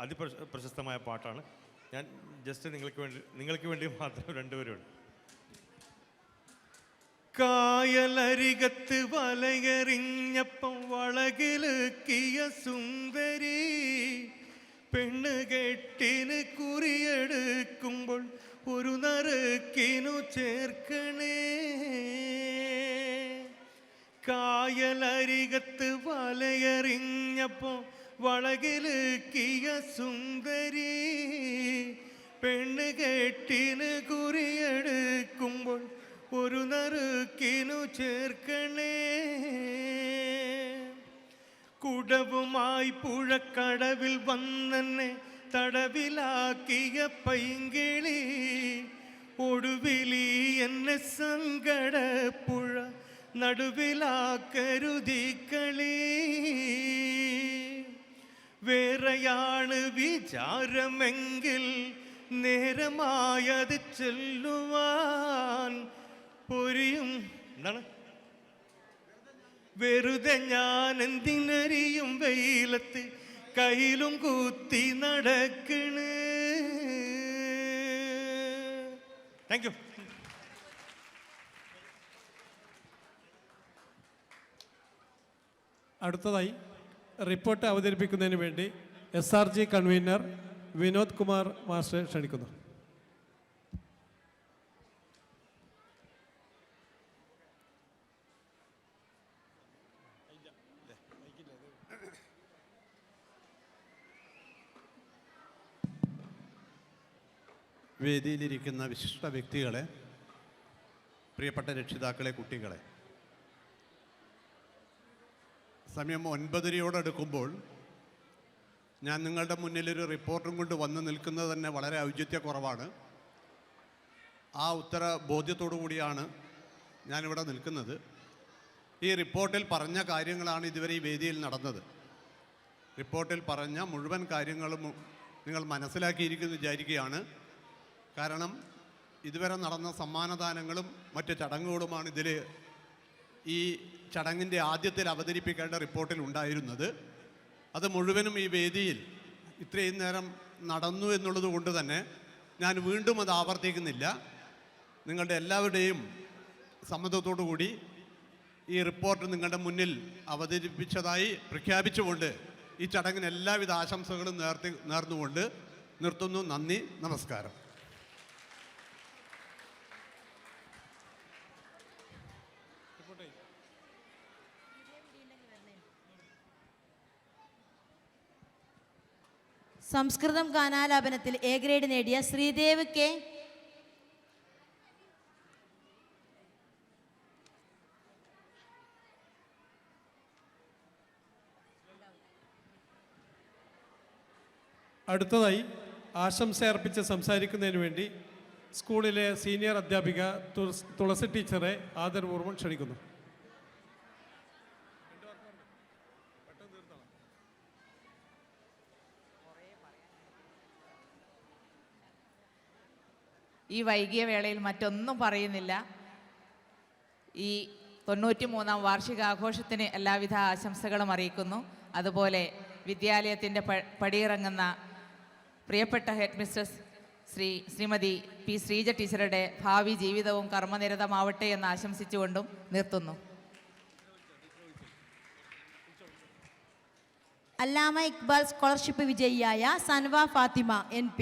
അതിപ്രശസ്തമായ പാട്ടാണ്. ഞാൻ ജസ്റ്റ് നിങ്ങൾക്ക് വേണ്ടി മാത്രം രണ്ടുപേരുണ്ട്. കായലരികത്ത് വലയെറിഞ്ഞപ്പം വളകിലുക്കിയ സുന്ദരി പെണ്ണുകെട്ടിന് കുറിയെടുക്കുമ്പോൾ ഒരു നറുക്കിനു ചേർക്കണേ. കായലരികത്ത് വലയെറിഞ്ഞപ്പോൾ വളകിലുക്കിയ സുന്ദരി പെണ്ണുകെട്ടിന് കുറിയെടുക്കുമ്പോൾ ഒരു നറുക്കിനു ചേർക്കണേ. കുടവുമായി പുഴക്കടവിൽ വന്നെന്നെ തടവിലാക്കിയ പൈങ്കിളി ഒടുവിലി എന്നെ സങ്കടപ്പുഴ നടുവിലാക്കരുതിക്കളി. വേറെയാണ് വിചാരമെങ്കിൽ നേരമായത് ചെല്ലുവാൻ പൊരിയും. എന്താണ് വെറുതെ ഞാൻ എന്തിനരിയും വെയിലത്ത് കയ്യിലും കുത്തി നടക്കണ്. Thank you. അടുത്തതായി റിപ്പോർട്ട് അവതരിപ്പിക്കുന്നതിന് വേണ്ടി SRG convener Vinod Kumar master ക്ഷണിക്കുന്നു. വേദിയിലിരിക്കുന്ന വിശിഷ്ട വ്യക്തികളെ, പ്രിയപ്പെട്ട രക്ഷിതാക്കളെ, കുട്ടികളെ, സമയം 9:30 ഞാൻ നിങ്ങളുടെ മുന്നിലൊരു റിപ്പോർട്ടും കൊണ്ട് വന്ന് നിൽക്കുന്നത് തന്നെ വളരെ ഔചിത്യക്കുറവാണ്. ആ ഉത്തര ബോധ്യത്തോടു കൂടിയാണ് ഞാനിവിടെ നിൽക്കുന്നത്. ഈ റിപ്പോർട്ടിൽ പറഞ്ഞ കാര്യങ്ങളാണ് ഇതുവരെ ഈ വേദിയിൽ നടന്നത്. റിപ്പോർട്ടിൽ പറഞ്ഞ മുഴുവൻ കാര്യങ്ങളും നിങ്ങൾ മനസ്സിലാക്കിയിരിക്കുമെന്ന് വിചാരിക്കുകയാണ്. കാരണം ഇതുവരെ നടന്ന സമ്മാനദാനങ്ങളും മറ്റ് ചടങ്ങുകളുമാണ് ഈ ചടങ്ങിൻ്റെ ആദ്യത്തിൽ അവതരിപ്പിക്കേണ്ട റിപ്പോർട്ടിൽ ഉണ്ടായിരുന്നത്. അത് മുഴുവനും ഈ വേദിയിൽ ഇത്രയും നേരം നടന്നു എന്നുള്ളത് കൊണ്ട് തന്നെ ഞാൻ വീണ്ടും അത് ആവർത്തിക്കുന്നില്ല. നിങ്ങളുടെ എല്ലാവരുടെയും സമ്മതത്തോടു കൂടി ഈ റിപ്പോർട്ട് നിങ്ങളുടെ മുന്നിൽ അവതരിപ്പിച്ചതായി പ്രഖ്യാപിച്ചുകൊണ്ട് ഈ ചടങ്ങിന് എല്ലാവിധ ആശംസകളും നേർന്നുകൊണ്ട് നിർത്തുന്നു. നന്ദി, നമസ്കാരം. സംസ്കൃതം ഗാനാലാപനത്തിൽ A ഗ്രേഡ് നേടിയ ശ്രീദേവ് കെ. അടുത്തതായി ആശംസ അർപ്പിച്ച് സംസാരിക്കുന്നതിന് വേണ്ടി സ്കൂളിലെ സീനിയർ അധ്യാപിക തുളസി ടീച്ചറെ ആദരപൂർവ്വം ക്ഷണിക്കുന്നു. ഈ വൈകിയ വേളയിൽ മറ്റൊന്നും പറയുന്നില്ല. ഈ 93ാം വാർഷികാഘോഷത്തിന് എല്ലാവിധ ആശംസകളും അറിയിക്കുന്നു. അതുപോലെ വിദ്യാലയത്തിൻ്റെ പടിയിറങ്ങുന്ന പ്രിയപ്പെട്ട head mistress Shrimati P. Sreeja ടീച്ചറുടെ ഭാവി ജീവിതവും കർമ്മനിരതമാവട്ടെ എന്ന് ആശംസിച്ചുകൊണ്ടും നിർത്തുന്നു. അല്ലാമ ഇക്ബാൽ സ്കോളർഷിപ്പ് വിജയിയായ സൻവ ഫാത്തിമ NP.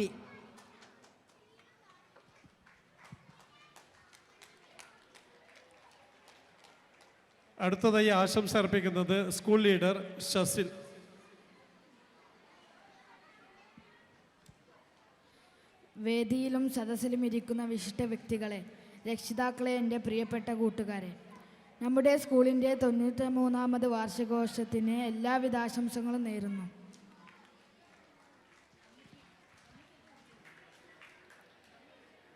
അടുത്തതായി ആശംസ അർപ്പിക്കുന്നത് സ്കൂൾ ലീഡർ ഷസിൽ. വേദിയിലും സദസ്സിലും ഇരിക്കുന്ന വിശിഷ്ട വ്യക്തികളെ, രക്ഷിതാക്കളെ, എൻ്റെ പ്രിയപ്പെട്ട കൂട്ടുകാരെ, നമ്മുടെ സ്കൂളിൻ്റെ 93ാമത് വാർഷികാഘോഷത്തിന് എല്ലാവിധ ആശംസകളും നേരുന്നു.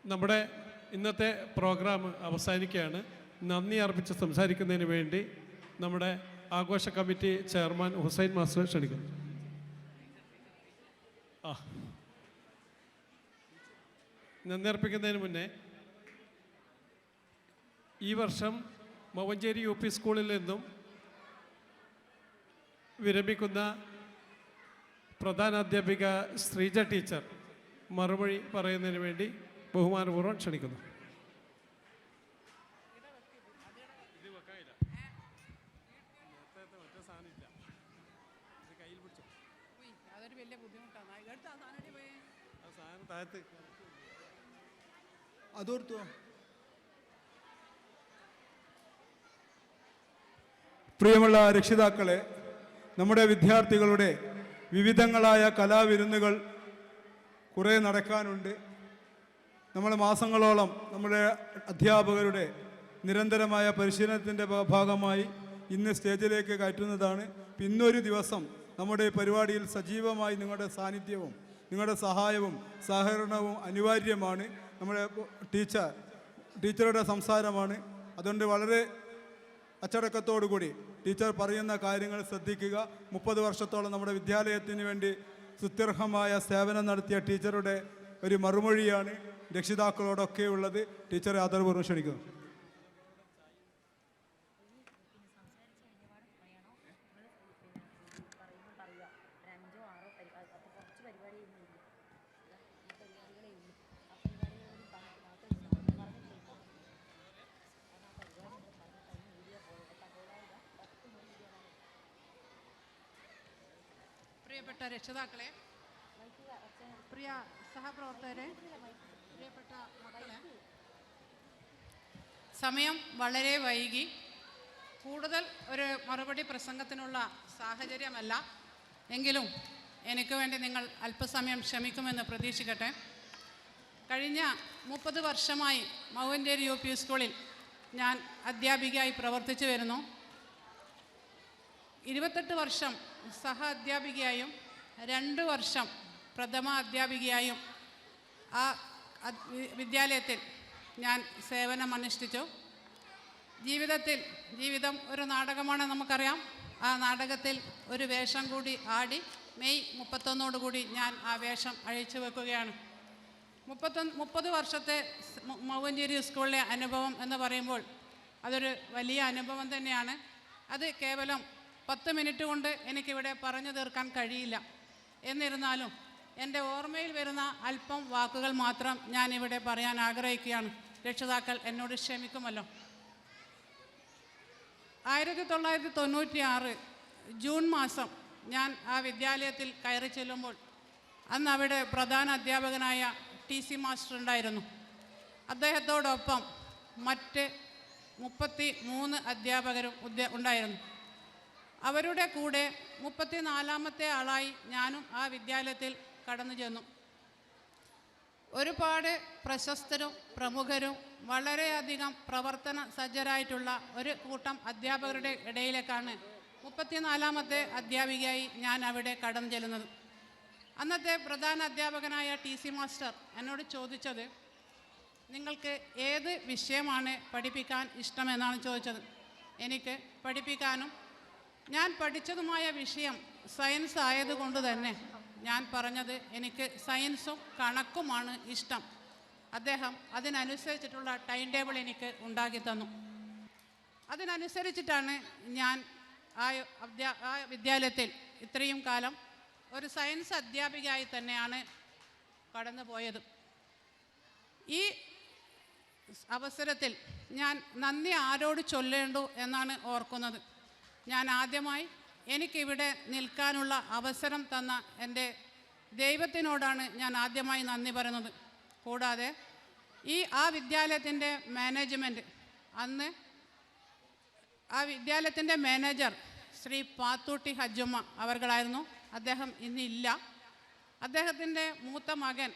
നമ്മുടെ ഇന്നത്തെ പ്രോഗ്രാം അവസാനിക്കുകയാണ്. നന്ദി അർപ്പിച്ച് സംസാരിക്കുന്നതിന് വേണ്ടി നമ്മുടെ ആഘോഷ കമ്മിറ്റി ചെയർമാൻ ഹുസൈൻ മാസ്റ്റർ ക്ഷണിക്കുന്നു. നന്ദി അർപ്പിക്കുന്നതിന് മുന്നേ ഈ വർഷം മവഞ്ചേരി UP സ്കൂളിൽ നിന്നും വിരമിക്കുന്ന പ്രധാനാധ്യാപിക ശ്രീജ ടീച്ചർ മറുപടി പറയുന്നതിന് വേണ്ടി ബഹുമാനപൂർവ്വം ക്ഷണിക്കുന്നു. അതൊരു വലിയ ബുദ്ധിമുട്ടാണ്. അതോർത്തു. പ്രിയമുള്ള രക്ഷിതാക്കളെ, നമ്മുടെ വിദ്യാർത്ഥികളുടെ വിവിധങ്ങളായ കലാവിരുന്നുകൾ കുറേ നടക്കാനുണ്ട്. നമ്മൾ മാസങ്ങളോളം നമ്മുടെ അധ്യാപകരുടെ നിരന്തരമായ പരിശീലനത്തിൻ്റെ ഭാഗമായി ഇന്ന് സ്റ്റേജിലേക്ക് കയറ്റുന്നതാണ്. ഇന്നൊരു ദിവസം നമ്മുടെ പരിപാടിയിൽ സജീവമായി നിങ്ങളുടെ സാന്നിധ്യവും നിങ്ങളുടെ സഹായവും സഹകരണവും അനിവാര്യമാണ്. നമ്മുടെ ടീച്ചറുടെ സംസാരമാണ്. അതുകൊണ്ട് വളരെ അച്ചടക്കത്തോടുകൂടി ടീച്ചർ പറയുന്ന കാര്യങ്ങൾ ശ്രദ്ധിക്കുക. 30 വർഷത്തോളം നമ്മുടെ വിദ്യാലയത്തിന് വേണ്ടി സുത്യർഹമായ സേവനം നടത്തിയ ടീച്ചറുടെ ഒരു മറുമൊഴിയാണ് രക്ഷിതാക്കളോടൊക്കെ ഉള്ളത്. ടീച്ചറെ ആദരപൂർവ്വം ക്ഷണിക്കുന്നു. പ്രിയപ്പെട്ട രക്ഷിതാക്കളെ, പ്രിയ സഹപ്രവർത്തകരെ, പ്രിയപ്പെട്ട മക്കളെ, സമയം വളരെ വൈകി. കൂടുതൽ ഒരു മറുപടി പ്രസംഗത്തിനുള്ള സാഹചര്യമല്ല. എങ്കിലും എനിക്ക് വേണ്ടി നിങ്ങൾ അല്പസമയം ക്ഷമിക്കുമെന്ന് പ്രതീക്ഷിക്കട്ടെ. കഴിഞ്ഞ 30 വർഷമായി മൗവഞ്ചേരി UP സ്കൂളിൽ ഞാൻ അധ്യാപികയായി പ്രവർത്തിച്ചു വരുന്നു. 28 വർഷം സഹ അധ്യാപികയായും 2 വർഷം പ്രഥമ അധ്യാപികയായും ആ വിദ്യാലയത്തിൽ ഞാൻ സേവനമനുഷ്ഠിച്ചു. ജീവിതം ഒരു നാടകമാണ്, നമുക്കറിയാം. ആ നാടകത്തിൽ ഒരു വേഷം കൂടി ആടി മെയ് 31 ഞാൻ ആ വേഷം അഴിച്ചു വെക്കുകയാണ്. 30 വർഷത്തെ മൗവഞ്ചേരി സ്കൂളിലെ അനുഭവം എന്ന് പറയുമ്പോൾ അതൊരു വലിയ അനുഭവം തന്നെയാണ്. അത് കേവലം 10 മിനിറ്റ് കൊണ്ട് എനിക്കിവിടെ പറഞ്ഞു തീർക്കാൻ കഴിയില്ല. എന്നിരുന്നാലും എൻ്റെ ഓർമ്മയിൽ വരുന്ന അല്പം വാക്കുകൾ മാത്രം ഞാനിവിടെ പറയാൻ ആഗ്രഹിക്കുകയാണ്. രക്ഷിതാക്കൾ എന്നോട് ക്ഷമിക്കുമല്ലോ. 1996 ജൂൺ മാസം ഞാൻ ആ വിദ്യാലയത്തിൽ കയറി ചെല്ലുമ്പോൾ അന്ന് അവിടെ പ്രധാന അധ്യാപകനായ TC മാസ്റ്റർ ഉണ്ടായിരുന്നു. അദ്ദേഹത്തോടൊപ്പം മറ്റ് 33 അധ്യാപകരും ഉണ്ടായിരുന്നു. അവരുടെ കൂടെ 34ാമത്തെ ആളായി ഞാനും ആ വിദ്യാലയത്തിൽ കടന്നു ചെന്നു. ഒരുപാട് പ്രശസ്തരും പ്രമുഖരും വളരെയധികം പ്രവർത്തന സജ്ജരായിട്ടുള്ള ഒരു കൂട്ടം അധ്യാപകരുടെ ഇടയിലേക്കാണ് 34ാമത്തെ അധ്യാപികയായി ഞാൻ അവിടെ കടന്നു ചെല്ലുന്നത്. അന്നത്തെ പ്രധാന അധ്യാപകനായ TC മാസ്റ്റർ എന്നോട് ചോദിച്ചത്, നിങ്ങൾക്ക് ഏത് വിഷയമാണ് പഠിപ്പിക്കാൻ ഇഷ്ടമെന്നാണ് ചോദിച്ചത്. എനിക്ക് പഠിപ്പിക്കാനും ഞാൻ പഠിച്ചതുമായ വിഷയം സയൻസ് ആയതുകൊണ്ട് തന്നെ ഞാൻ പറഞ്ഞത് എനിക്ക് സയൻസും കണക്കുമാണ് ഇഷ്ടം. അദ്ദേഹം അതിനനുസരിച്ചിട്ടുള്ള ടൈം ടേബിൾ എനിക്ക് ഉണ്ടാക്കി തന്നു. അതിനനുസരിച്ചിട്ടാണ് ഞാൻ ആ വിദ്യാലയത്തിൽ ഇത്രയും കാലം ഒരു സയൻസ് അധ്യാപികയായി തന്നെയാണ് കടന്നു പോയത്. ഈ അവസരത്തിൽ ഞാൻ നന്ദി ആരോട് ചൊല്ലേണ്ടു എന്നാണ് ഓർക്കുന്നത്. ഞാൻ ആദ്യമായി എനിക്കിവിടെ നിൽക്കാനുള്ള അവസരം തന്ന എൻ്റെ ദൈവത്തിനോടാണ് ഞാൻ ആദ്യമായി നന്ദി പറയുന്നത്. കൂടാതെ ആ വിദ്യാലയത്തിൻ്റെ മാനേജ്മെൻറ്റ്, അന്ന് ആ വിദ്യാലയത്തിൻ്റെ മാനേജർ ശ്രീ പാത്തൂട്ടി ഹജ്ജുമ്മ അവർകളായിരുന്നു. അദ്ദേഹം ഇന്നില്ല. അദ്ദേഹത്തിൻ്റെ മൂത്ത മകൻ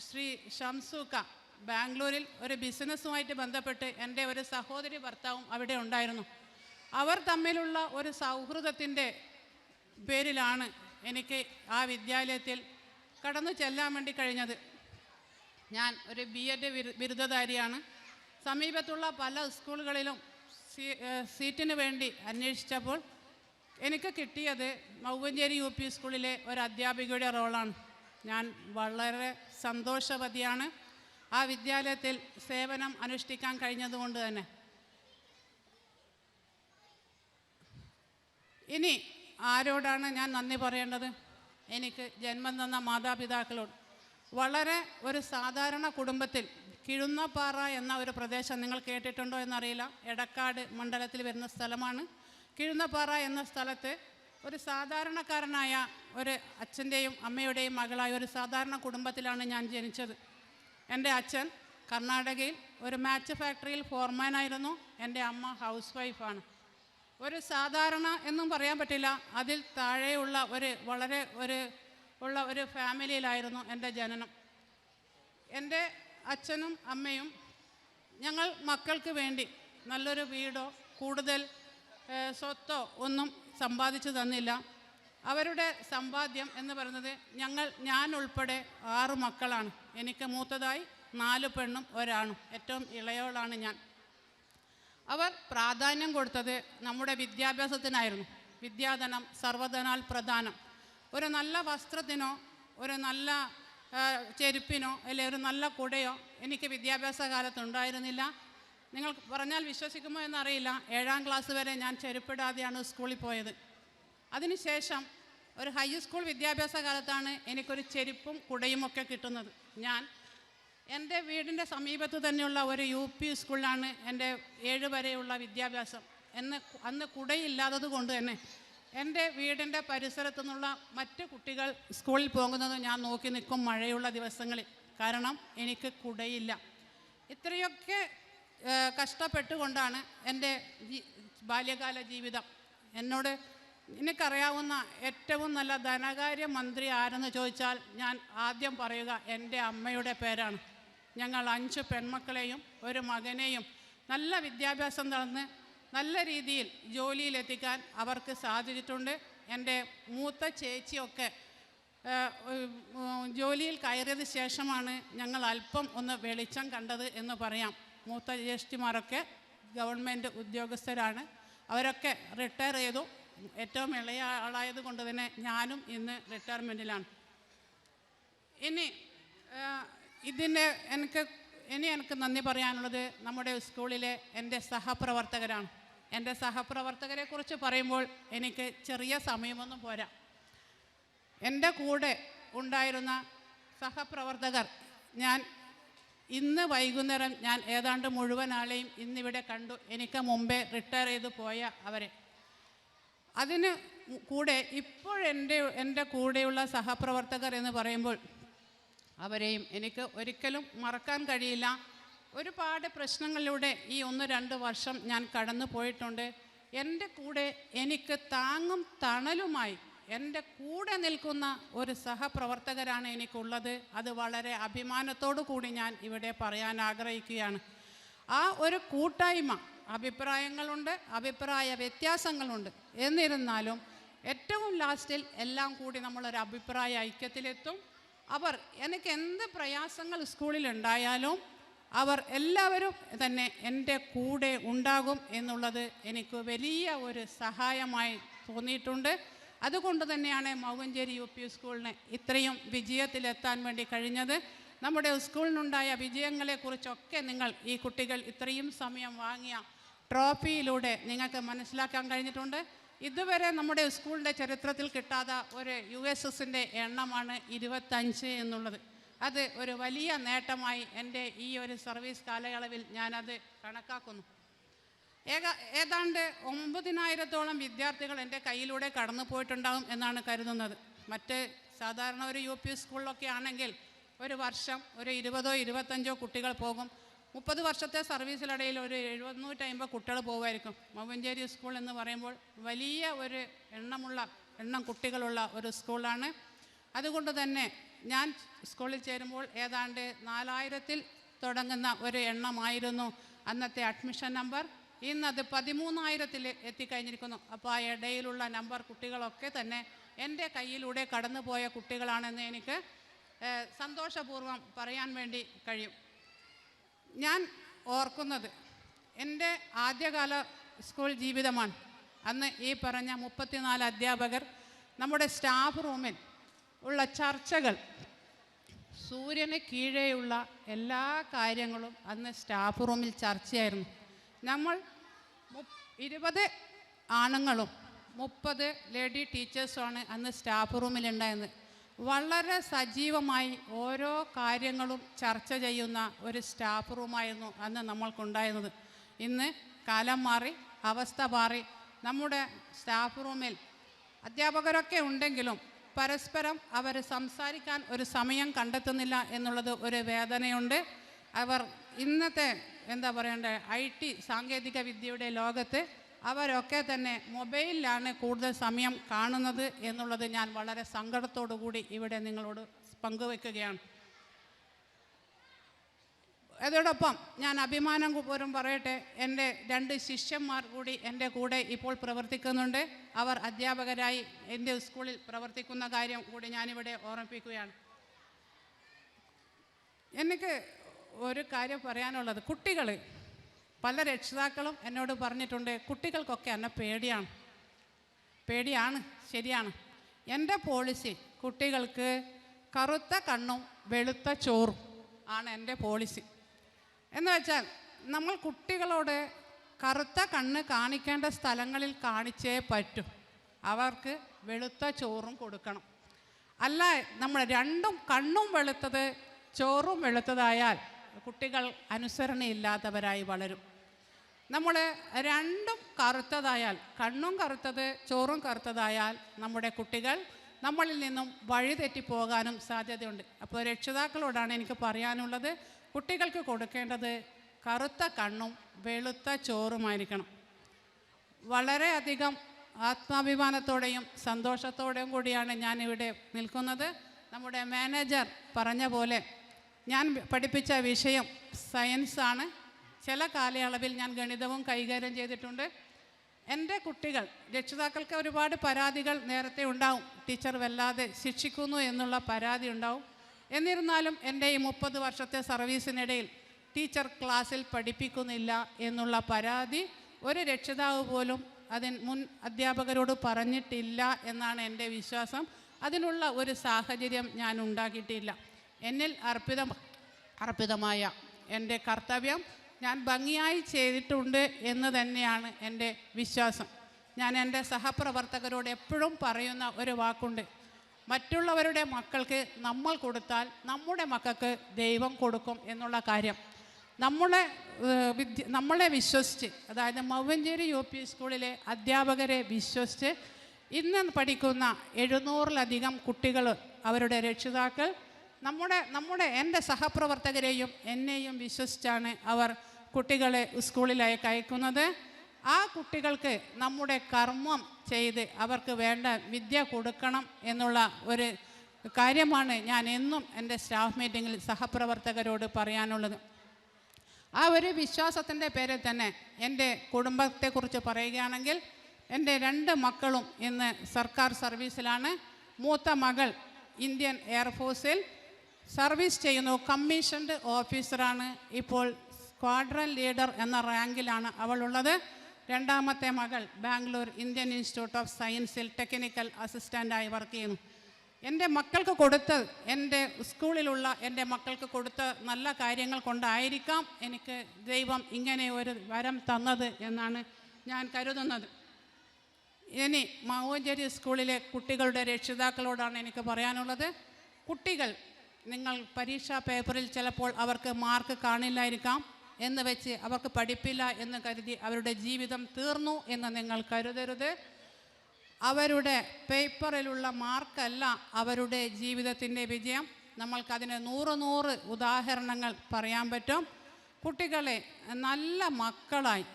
ശ്രീ ഷംസൂക്ക ബാംഗ്ലൂരിൽ ഒരു ബിസിനസ്സുമായിട്ട് ബന്ധപ്പെട്ട് എൻ്റെ ഒരു സഹോദരി ഭർത്താവും അവിടെ ഉണ്ടായിരുന്നു. അവർ തമ്മിലുള്ള ഒരു സൗഹൃദത്തിൻ്റെ പേരിലാണ് എനിക്ക് ആ വിദ്യാലയത്തിൽ കടന്നു ചെല്ലാൻ വേണ്ടി കഴിഞ്ഞത്. ഞാൻ ഒരു BEd ബിരുദധാരിയാണ്. സമീപത്തുള്ള പല സ്കൂളുകളിലും സീറ്റിന് വേണ്ടി അന്വേഷിച്ചപ്പോൾ എനിക്ക് കിട്ടിയത് മൗവഞ്ചേരി UP സ്കൂളിലെ ഒരു അധ്യാപികയുടെ റോളാണ്. ഞാൻ വളരെ സന്തോഷവതിയാണ് ആ വിദ്യാലയത്തിൽ സേവനം അനുഷ്ഠിക്കാൻ കഴിഞ്ഞതുകൊണ്ട് തന്നെ. ഇനി ആരോടാണ് ഞാൻ നന്ദി പറയേണ്ടത്? എനിക്ക് ജന്മം തന്ന മാതാപിതാക്കളോട്, വളരെ ഒരു സാധാരണ കുടുംബത്തിൽ കിഴുന്നപ്പാറ എന്ന ഒരു പ്രദേശം നിങ്ങൾ കേട്ടിട്ടുണ്ടോ എന്നറിയില്ല, എടക്കാട് മണ്ഡലത്തിൽ വരുന്ന സ്ഥലമാണ്. കിഴുന്നപ്പാറ എന്ന സ്ഥലത്ത് ഒരു സാധാരണക്കാരനായ ഒരു അച്ഛൻ്റെയും അമ്മയുടെയും മകളായ ഒരു സാധാരണ കുടുംബത്തിലാണ് ഞാൻ ജനിച്ചത്. എൻ്റെ അച്ഛൻ കർണാടകയിൽ ഒരു മാച്ച് ഫാക്ടറിയിൽ ഫോർമാനായിരുന്നു. എൻ്റെ അമ്മ ഹൗസ് വൈഫാണ്. ഒരു സാധാരണ എന്നും പറയാൻ പറ്റില്ല, അതിൽ താഴെയുള്ള വളരെ ഒരു ഫാമിലിയിലായിരുന്നു എൻ്റെ ജനനം. എൻ്റെ അച്ഛനും അമ്മയും ഞങ്ങൾ മക്കൾക്ക് വേണ്ടി നല്ലൊരു വീടോ കൂടുതൽ സ്വത്തോ ഒന്നും സമ്പാദിച്ചു തന്നില്ല. അവരുടെ സമ്പാദ്യം എന്ന് പറയുന്നത് ഞാൻ ഉൾപ്പെടെ 6 മക്കളാണ്. എനിക്ക് മൂത്തതായി 4 പെണ്ണും ഒരാണും, ഏറ്റവും ഇളയവളാണ് ഞാൻ. അവർ പ്രാധാന്യം കൊടുത്തത് നമ്മുടെ വിദ്യാഭ്യാസത്തിനായിരുന്നു. വിദ്യാധനം സർവധനാൽ പ്രധാനം. ഒരു നല്ല വസ്ത്രത്തിനോ ഒരു നല്ല ചെരുപ്പിനോ അല്ലെങ്കിൽ ഒരു നല്ല കുടയോ എനിക്ക് വിദ്യാഭ്യാസ കാലത്ത് ഉണ്ടായിരുന്നില്ല. നിങ്ങൾ പറഞ്ഞാൽ വിശ്വസിക്കുമോ എന്നറിയില്ല, 7ാം ക്ലാസ് വരെ ഞാൻ ചെരുപ്പിടാതെയാണ് സ്കൂളിൽ പോയത്. അതിനുശേഷം ഒരു ഹൈസ്കൂൾ വിദ്യാഭ്യാസ കാലത്താണ് എനിക്കൊരു ചെരുപ്പും കുടയുമൊക്കെ കിട്ടുന്നത്. ഞാൻ എൻ്റെ വീടിൻ്റെ സമീപത്ത് തന്നെയുള്ള ഒരു UP സ്കൂളിലാണ് എൻ്റെ 7 വരെയുള്ള വിദ്യാഭ്യാസം. അന്ന് കുടയില്ലാത്തത് കൊണ്ട് തന്നെ എൻ്റെ വീടിൻ്റെ പരിസരത്തു നിന്നുള്ള മറ്റ് കുട്ടികൾ സ്കൂളിൽ പോകുന്നത് ഞാൻ നോക്കി നിൽക്കും മഴയുള്ള ദിവസങ്ങളിൽ. കാരണം എനിക്ക് കുടയില്ല. ഇത്രയൊക്കെ കഷ്ടപ്പെട്ടുകൊണ്ടാണ് എൻ്റെ ബാല്യകാല ജീവിതം. എനിക്കറിയാവുന്ന ഏറ്റവും നല്ല ധനകാര്യ മന്ത്രി ആരെന്ന് ചോദിച്ചാൽ ഞാൻ ആദ്യം പറയുക എൻ്റെ അമ്മയുടെ പേരാണ്. ഞങ്ങൾ 5 പെൺമക്കളെയും ഒരു മകനെയും നല്ല വിദ്യാഭ്യാസം നടന്ന് നല്ല രീതിയിൽ ജോലിയിലെത്തിക്കാൻ അവർക്ക് സാധിച്ചിട്ടുണ്ട്. എൻ്റെ മൂത്ത ചേച്ചിയൊക്കെ ജോലിയിൽ കയറിയത് ശേഷമാണ് ഞങ്ങൾ അല്പം ഒന്ന് വെളിച്ചം കണ്ടത് എന്ന് പറയാം. മൂത്ത ജ്യേഷ്ഠിമാരൊക്കെ ഗവൺമെൻറ് ഉദ്യോഗസ്ഥരാണ്. അവരൊക്കെ റിട്ടയർ ചെയ്തു. ഏറ്റവും ഇളയ ആളായത് കൊണ്ട് തന്നെ ഞാനും ഇന്ന് റിട്ടയർമെൻറ്റിലാണ്. എനിക്ക് നന്ദി പറയാനുള്ളത് നമ്മുടെ സ്കൂളിലെ എൻ്റെ സഹപ്രവർത്തകരാണ്. എൻ്റെ സഹപ്രവർത്തകരെക്കുറിച്ച് പറയുമ്പോൾ എനിക്ക് ചെറിയ സമയമൊന്നും പോരാ. എൻ്റെ കൂടെ ഉണ്ടായിരുന്ന സഹപ്രവർത്തകർ ഇന്ന് വൈകുന്നേരം ഞാൻ ഏതാണ്ട് മുഴുവൻ ആളെയും ഇന്നിവിടെ കണ്ടു. എനിക്ക് മുമ്പേ റിട്ടയർ ചെയ്ത് പോയ അവരെ. അതിന് കൂടെ എൻ്റെ കൂടെയുള്ള സഹപ്രവർത്തകർ എന്ന് പറയുമ്പോൾ അവരെയും എനിക്ക് ഒരിക്കലും മറക്കാൻ കഴിയില്ല. ഒരുപാട് പ്രശ്നങ്ങളിലൂടെ ഈ 1-2 വർഷം ഞാൻ കടന്നു പോയിട്ടുണ്ട്. എൻ്റെ കൂടെ എനിക്ക് താങ്ങും തണലുമായി എൻ്റെ കൂടെ നിൽക്കുന്ന ഒരു സഹപ്രവർത്തകരാണ് എനിക്കുള്ളത്. അത് വളരെ അഭിമാനത്തോടു കൂടി ഞാൻ ഇവിടെ പറയാൻ ആഗ്രഹിക്കുകയാണ്. ആ ഒരു കൂട്ടായ്മ, അഭിപ്രായങ്ങളുണ്ട്, അഭിപ്രായ വ്യത്യാസങ്ങളുണ്ട്. എന്നിരുന്നാലും ഏറ്റവും ലാസ്റ്റിൽ എല്ലാം കൂടി നമ്മളൊരു അഭിപ്രായ ഐക്യത്തിലെത്തും. എനിക്ക് എന്ത് പ്രയാസങ്ങൾ സ്കൂളിലുണ്ടായാലും അവർ എല്ലാവരും തന്നെ എൻ്റെ കൂടെ ഉണ്ടാകും എന്നുള്ളത് എനിക്ക് വലിയ ഒരു സഹായമായി തോന്നിയിട്ടുണ്ട്. അതുകൊണ്ട് തന്നെയാണ് മൗവഞ്ചേരി UP സ്കൂളിന് ഇത്രയും വിജയത്തിലെത്താൻ വേണ്ടി കഴിഞ്ഞത്. നമ്മുടെ സ്കൂളിനുണ്ടായ വിജയങ്ങളെക്കുറിച്ചൊക്കെ ഈ കുട്ടികൾ ഇത്രയും സമയം വാങ്ങിയ ട്രോഫിയിലൂടെ നിങ്ങൾക്ക് മനസ്സിലാക്കാൻ കഴിഞ്ഞിട്ടുണ്ട്. ഇതുവരെ നമ്മുടെ സ്കൂളിൻ്റെ ചരിത്രത്തിൽ കിട്ടാത്ത ഒരു USSൻ്റെ എണ്ണമാണ് 25 എന്നുള്ളത്. അത് ഒരു വലിയ നേട്ടമായി എൻ്റെ ഈ ഒരു സർവീസ് കാലയളവിൽ ഞാനത് കണക്കാക്കുന്നു. ഏതാണ്ട് 9000-ഓളം വിദ്യാർത്ഥികൾ എൻ്റെ കയ്യിലൂടെ കടന്നു പോയിട്ടുണ്ടാകും എന്നാണ് കരുതുന്നത്. മറ്റ് സാധാരണ ഒരു UP സ്കൂളിലൊക്കെ ആണെങ്കിൽ ഒരു വർഷം ഒരു 20-25 കുട്ടികൾ പോകും. 30 വർഷത്തെ സർവീസിലിടയിൽ ഒരു 750 കുട്ടികൾ പോകുമായിരിക്കും. മൗവഞ്ചേരി സ്കൂൾ എന്ന് പറയുമ്പോൾ വലിയ ഒരു എണ്ണം കുട്ടികളുള്ള ഒരു സ്കൂളാണ്. അതുകൊണ്ട് തന്നെ ഞാൻ സ്കൂളിൽ ചേരുമ്പോൾ ഏതാണ്ട് 4000-ൽ തുടങ്ങുന്ന ഒരു എണ്ണമായിരുന്നു അന്നത്തെ അഡ്മിഷൻ നമ്പർ. ഇന്നത് 13,000-ൽ എത്തിക്കഴിഞ്ഞിരിക്കുന്നു. അപ്പോൾ ആ ഇടയിലുള്ള നമ്പർ കുട്ടികളൊക്കെ തന്നെ എൻ്റെ കയ്യിലൂടെ കടന്നുപോയ കുട്ടികളാണെന്ന് എനിക്ക് സന്തോഷപൂർവ്വം പറയാൻ വേണ്ടി കഴിയും. ഞാൻ ഓർക്കുന്നത് എൻ്റെ ആദ്യകാല സ്കൂൾ ജീവിതമാണ്. അന്ന് ഈ പറഞ്ഞ 34 അധ്യാപകർ നമ്മുടെ സ്റ്റാഫ് റൂമിൽ ഉള്ള ചർച്ചകൾ, സൂര്യന് കീഴെയുള്ള എല്ലാ കാര്യങ്ങളും അന്ന് സ്റ്റാഫ് റൂമിൽ ചർച്ചയായിരുന്നു. നമ്മൾ 20 ആണുങ്ങളും 30 ലേഡി ടീച്ചേഴ്സുമാണ് അന്ന് സ്റ്റാഫ് റൂമിലുണ്ടായിരുന്നത്. വളരെ സജീവമായി ഓരോ കാര്യങ്ങളും ചർച്ച ചെയ്യുന്ന ഒരു സ്റ്റാഫ് റൂമായിരുന്നു അന്ന് നമ്മൾക്കുണ്ടായിരുന്നത്. ഇന്ന് കാലം മാറി, അവസ്ഥ മാറി. നമ്മുടെ സ്റ്റാഫ് റൂമിൽ അധ്യാപകരൊക്കെ ഉണ്ടെങ്കിലും പരസ്പരം അവർ സംസാരിക്കാൻ ഒരു സമയം കണ്ടെത്തുന്നില്ല എന്നുള്ളത് ഒരു വേദനയുണ്ട്. അവർ ഇന്നത്തെ എന്താ പറയണ്ടേ IT സാങ്കേതിക വിദ്യയുടെ ലോകത്ത് അവരൊക്കെ തന്നെ മൊബൈലിലാണ് കൂടുതൽ സമയം കാണുന്നത് എന്നുള്ളത് ഞാൻ വളരെ സങ്കടത്തോടു കൂടി ഇവിടെ നിങ്ങളോട് പങ്കുവെക്കുകയാണ്. അതോടൊപ്പം ഞാൻ അഭിമാനം പൂർവ്വം പറയട്ടെ, എൻ്റെ 2 ശിഷ്യന്മാർ കൂടി എൻ്റെ കൂടെ ഇപ്പോൾ പ്രവർത്തിക്കുന്നുണ്ട്. അവർ അധ്യാപകരായി എൻ്റെ സ്കൂളിൽ പ്രവർത്തിക്കുന്ന കാര്യം കൂടി ഞാനിവിടെ ഓർമ്മിപ്പിക്കുകയാണ്. എനിക്ക് ഒരു കാര്യം പറയാനുള്ളത്, കുട്ടികൾ, പല രക്ഷിതാക്കളും എന്നോട് പറഞ്ഞിട്ടുണ്ട്, കുട്ടികൾക്കൊക്കെ എന്നെ പേടിയാണ്. ശരിയാണ്. എൻ്റെ പോളിസി കുട്ടികൾക്ക് കറുത്ത കണ്ണും വെളുത്ത ചോറും ആണ് എൻ്റെ പോളിസി. എന്ന് വെച്ചാൽ നമ്മൾ കുട്ടികളോട് കറുത്ത കണ്ണ് കാണിക്കേണ്ട സ്ഥലങ്ങളിൽ കാണിച്ചേ പറ്റൂ. അവർക്ക് വെളുത്ത ചോറും കൊടുക്കണം. അല്ല, നമ്മൾ രണ്ടും കണ്ണും വെളുത്തത് ചോറും വെളുത്തതായാൽ കുട്ടികൾ അനുസരണയില്ലാത്തവരായി വളരും. നമ്മൾ രണ്ടും കറുത്തതായാൽ, കണ്ണും കറുത്തത് ചോറും കറുത്തതായാൽ നമ്മുടെ കുട്ടികൾ നമ്മളിൽ നിന്നും വഴിതെറ്റിപ്പോകാനും സാധ്യതയുണ്ട്. അപ്പോൾ രക്ഷിതാക്കളോടാണ് എനിക്ക് പറയാനുള്ളത്, കുട്ടികൾക്ക് കൊടുക്കേണ്ടത് കറുത്ത കണ്ണും വെളുത്ത ചോറുമായിരിക്കണം. വളരെയധികം ആത്മാഭിമാനത്തോടെയും സന്തോഷത്തോടെയും കൂടിയാണ് ഞാനിവിടെ നിൽക്കുന്നത്. നമ്മുടെ മാനേജർ പറഞ്ഞ പോലെ ഞാൻ പഠിപ്പിച്ച വിഷയം സയൻസാണ്. ചില കാലയളവിൽ ഞാൻ ഗണിതവും കൈകാര്യം ചെയ്തിട്ടുണ്ട്. എൻ്റെ കുട്ടികൾ, രക്ഷിതാക്കൾക്ക് ഒരുപാട് പരാതികൾ നേരത്തെ ഉണ്ടാവും, ടീച്ചർ വല്ലാതെ ശിക്ഷിക്കുന്നു എന്നുള്ള പരാതി ഉണ്ടാവും. എന്നിരുന്നാലും എൻ്റെ ഈ 30 വർഷത്തെ സർവീസിനിടയിൽ ടീച്ചർ ക്ലാസ്സിൽ പഠിപ്പിക്കുന്നില്ല എന്നുള്ള പരാതി ഒരു രക്ഷിതാവ് പോലും മുൻ അധ്യാപകരോട് പറഞ്ഞിട്ടില്ല എന്നാണ് എൻ്റെ വിശ്വാസം. അതിനുള്ള ഒരു സാഹചര്യം ഞാൻ ഉണ്ടാക്കിയിട്ടില്ല. എന്നിൽ അർപ്പിതമായ എൻ്റെ കർത്തവ്യം ഞാൻ ഭംഗിയായി ചെയ്തിട്ടുണ്ട് എന്ന് തന്നെയാണ് എൻ്റെ വിശ്വാസം. ഞാൻ എൻ്റെ സഹപ്രവർത്തകരോട് എപ്പോഴും പറയുന്ന ഒരു വാക്കുണ്ട്, മറ്റുള്ളവരുടെ മക്കൾക്ക് നമ്മൾ കൊടുത്താൽ നമ്മുടെ മക്കൾക്ക് ദൈവം കൊടുക്കും എന്നുള്ള കാര്യം. നമ്മളെ വിശ്വസിച്ച്, അതായത് മൗവഞ്ചേരി UP സ്കൂളിലെ അധ്യാപകരെ വിശ്വസിച്ച് ഇന്ന് പഠിക്കുന്ന 700-ലധികം കുട്ടികൾ, അവരുടെ രക്ഷിതാക്കൾ, എൻ്റെ സഹപ്രവർത്തകരെയും എന്നെയും വിശ്വസിച്ചാണ് അവർ കുട്ടികളെ സ്കൂളിലേക്ക് അയക്കുന്നത്. ആ കുട്ടികൾക്ക് നമ്മുടെ കർമ്മം ചെയ്ത് അവർക്ക് വേണ്ട വിദ്യ കൊടുക്കണം എന്നുള്ള ഒരു കാര്യമാണ് ഞാൻ എന്നും എൻ്റെ സ്റ്റാഫ് മീറ്റിങ്ങിൽ സഹപ്രവർത്തകരോട് പറയാനുള്ളത്. ആ ഒരു വിശ്വാസത്തിൻ്റെ പേരിൽ തന്നെ എൻ്റെ കുടുംബത്തെക്കുറിച്ച് പറയുകയാണെങ്കിൽ, എൻ്റെ 2 മക്കളും ഇന്ന് സർക്കാർ സർവീസിലാണ്. മൂത്ത മകൾ ഇന്ത്യൻ എയർഫോഴ്സിൽ സർവീസ് ചെയ്യുന്നു, കമ്മീഷൻഡ് ഓഫീസറാണ്. ഇപ്പോൾ സ്ക്വാഡ്രൺ ലീഡർ എന്ന റാങ്കിലാണ് അവളുള്ളത്. രണ്ടാമത്തെ മകൾ ബാംഗ്ലൂർ ഇന്ത്യൻ ഇൻസ്റ്റിറ്റ്യൂട്ട് ഓഫ് സയൻസിൽ ടെക്നിക്കൽ അസിസ്റ്റൻ്റായി വർക്ക് ചെയ്യുന്നു. എൻ്റെ മക്കൾക്ക് കൊടുത്ത, എൻ്റെ സ്കൂളിലുള്ള എൻ്റെ മക്കൾക്ക് കൊടുത്ത നല്ല കാര്യങ്ങൾ കൊണ്ടായിരിക്കാം എനിക്ക് ദൈവം ഇങ്ങനെ ഒരു വരം തന്നത് എന്നാണ് ഞാൻ കരുതുന്നത്. ഇനി മാവഞ്ചേരി സ്കൂളിലെ കുട്ടികളുടെ രക്ഷിതാക്കളോടാണ് എനിക്ക് പറയാനുള്ളത്. കുട്ടികൾ, നിങ്ങൾ പരീക്ഷാ പേപ്പറിൽ ചിലപ്പോൾ അവർക്ക് മാർക്ക് കാണില്ലായിരിക്കാം എന്ന് വെച്ച് അവർക്ക് പഠിപ്പില്ല എന്ന് കരുതി അവരുടെ ജീവിതം തീർന്നു എന്ന് നിങ്ങൾ കരുതരുത്. അവരുടെ പേപ്പറിലുള്ള മാർക്കല്ല അവരുടെ ജീവിതത്തിൻ്റെ വിജയം. നമ്മൾക്കതിന് 100 ഉദാഹരണങ്ങൾ പറയാൻ പറ്റും. കുട്ടികളെ നല്ല മക്കളായി